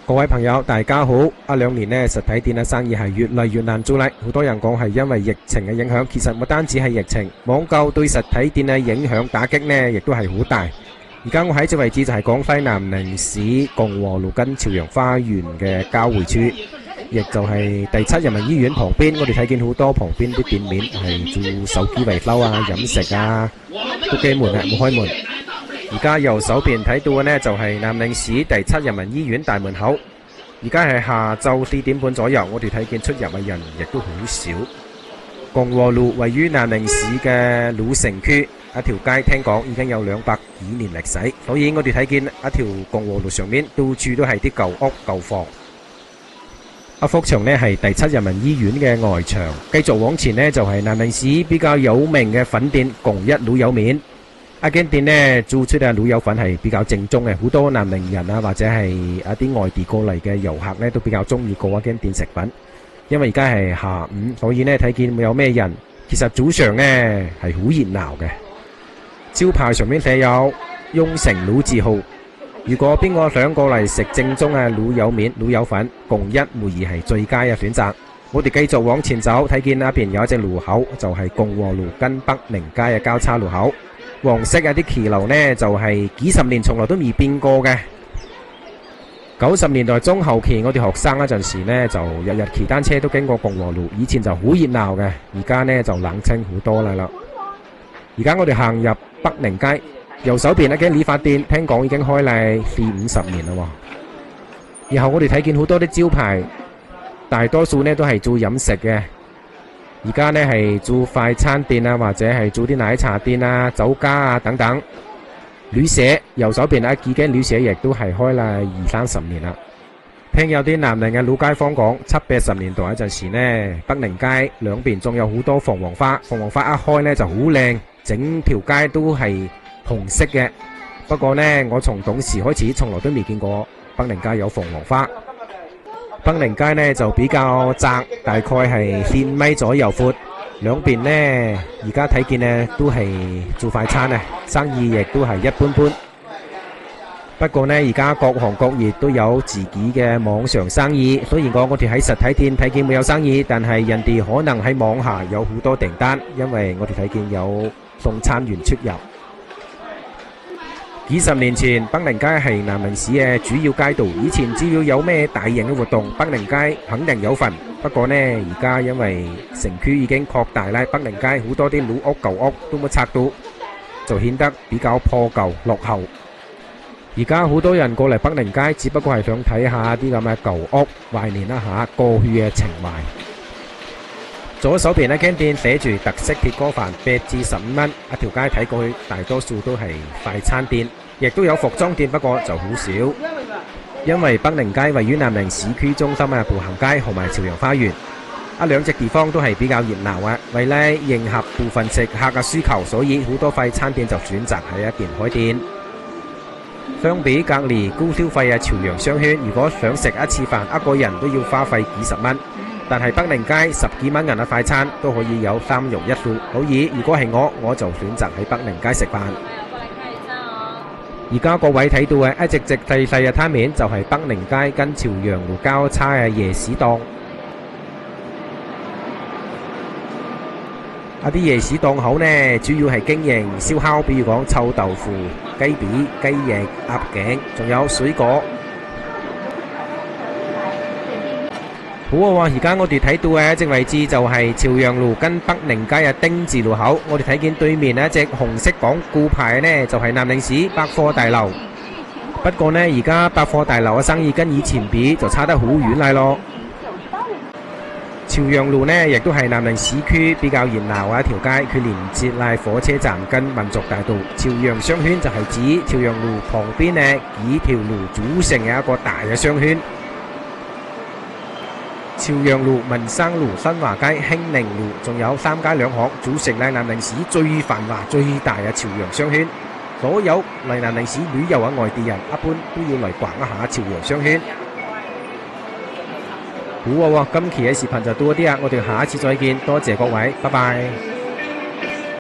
各位朋友，大家好！2年呢，實體店嘅生意係越嚟越難做啦。好多人講係因為疫情嘅影響，其實唔單止係疫情，網購對實體店嘅影響打擊呢，亦都係好大。而家我喺呢個位置就係廣西南寧市共和路跟朝陽花園嘅交匯處，亦就係第7人民醫院旁邊。我哋睇見好多旁邊啲店面係做手機維修啊、飲食啊，都閂門啊，冇開門。而家右手邊睇到嘅呢，就係南寧市第7人民醫院大門口。而家係下晝4點半左右，我哋睇見出入嘅人亦都好少。共和路位於南寧市嘅老城區，一條街聽講已經有200幾年歷史，所以我哋睇見一條共和路上面到處都係啲舊屋舊房。一幅牆呢係第7人民醫院嘅外牆，繼續往前呢，就係南寧市比較有名嘅粉店共一老友麵。一間店呢做出嘅老友粉係比較正宗嘅，好多南寧人啊或者係一啲外地過嚟嘅遊客呢都比較中意過一間店食粉。因為而家係下午，所以呢睇見冇有咩人。其實早上呢係好熱鬧嘅。招牌上面寫有雍城老字號。如果邊個想過嚟食正宗嘅老友麵、老友粉，共一無疑係最佳嘅選擇。我哋繼續往前走，睇見那邊有一隻路口，就係共和路跟北寧街嘅交叉路口。黃色嘅啲騎樓呢，就係幾十年從來都未變過嘅。90年代中後期，我哋學生嗰陣時呢，就日日騎單車都經過共和路，以前就好熱鬧嘅，而家呢就冷清好多啦。而家我哋行入北寧街，右手邊一間理髮店，聽講已經開嚟40-50年啦。然後我哋睇見好多啲招牌，大多數呢都係做飲食嘅。而家呢係做快餐店啊，或者係做啲奶茶店啊、酒家啊等等。旅社右手邊幾間旅社亦都係開啦20-30年啦。聽有啲南寧嘅老街坊講，70-80年代嗰陣時呢，北寧街兩邊仲有好多鳳凰花，鳳凰花一開呢就好靚，整條街都係紅色嘅。不過呢，我從懂事開始，從來都未見過北寧街有鳳凰花。北寧街呢就比較窄，大概係4米左右闊。兩邊呢，而家睇見呢都係做快餐啊，生意亦都係一般般。不過呢，而家各行各業都有自己嘅網上生意。雖然我哋喺實體店睇見冇有生意，但係人哋可能喺網下有好多訂單，因為我哋睇見有送餐員出入。幾十年前，北寧街係南寧市嘅主要街道。以前只要有咩大型嘅活動，北寧街肯定有份。不過呢，而家因為城區已經擴大啦，北寧街好多啲老屋舊屋都冇拆到，就顯得比較破舊落後。而家好多人過嚟北寧街，只不過係想睇下啲咁嘅舊屋，懷念一下過去嘅情懷。左手邊一間店寫住特色鐵鍋飯，8至15蚊。一條街睇過去，大多數都係快餐店，亦都有服裝店，不過就好少。因為北寧街位於南寧市區中心嘅步行街同埋朝陽花園，兩隻地方都係比較熱鬧啊。為咧迎合部分食客嘅需求，所以好多快餐店就選擇喺一邊開店。相比隔離高消費嘅朝陽商圈，如果想食一次飯，一個人都要花費幾十蚊。但係北寧街10幾蚊銀嘅快餐都可以有3肉1素，所以如果係我就選擇喺北寧街食飯。而家各位睇到嘅一隻隻細細嘅攤面，就係北寧街跟朝陽路交叉嘅夜市檔。一啲夜市檔口呢，主要係經營燒烤，比如講臭豆腐、雞髀、雞翼、鴨頸，仲有水果。好啊！而家我哋睇到嘅一隻位置就係朝陽路跟北寧街嘅丁字路口。我哋睇見對面一隻紅色廣告牌呢，就係南寧市百貨大樓。不過呢，而家百貨大樓嘅生意跟以前比就差得好遠啦咯。朝陽路呢，亦都係南寧市區比較熱鬧嘅一條街，佢連接賴火車站跟民族大道。朝陽商圈就係指朝陽路旁邊呢幾條路組成嘅一個大嘅商圈。朝陽路、民生路、新華街、興寧路，仲有3街2巷，組成咧南寧市最繁華、最大嘅朝陽商圈。所有嚟南寧市旅遊嘅外地人，一般都要嚟逛一下朝陽商圈。好啊，今期嘅視頻就到呢啲啊，我哋下一次再見，多謝各位，拜拜。